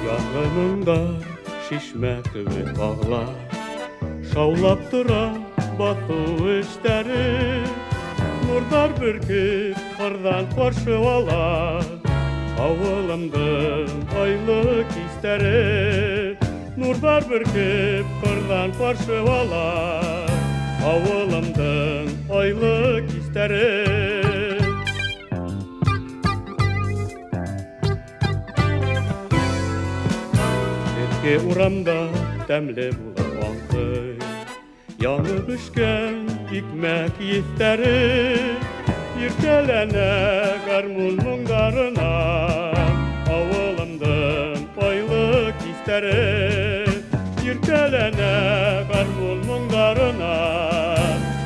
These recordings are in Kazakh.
Жанымда шишмә кебек ағлар, шаулап тора бату эштәре. Нурдар бөркеп кырдан каршы ала, авылымдың айлы кистәре. Нурдар бөркеп кырдан каршы ала, авылымдың айлы кистәре. Ке урамда тәмле булыр аңкый, янып бешкән икмәк еҫтәре. Иркәләнә гармун моңдарына, авылымдың айлы кистәре. Иркәләнә гармун моңдарына,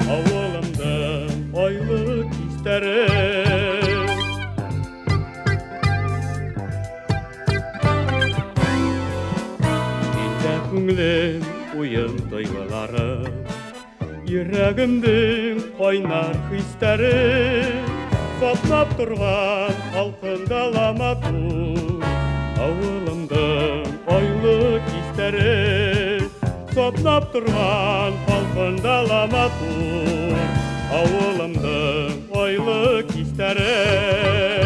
авылымдың айлы кистәре. Күңлем уйын тойгыларым, йөрәгемдең кайнар хистәре. Саклап торган халкында матур, авылымдың айлы кистәре. Саклап торган халкында матур, авылымдың айлы кистәре.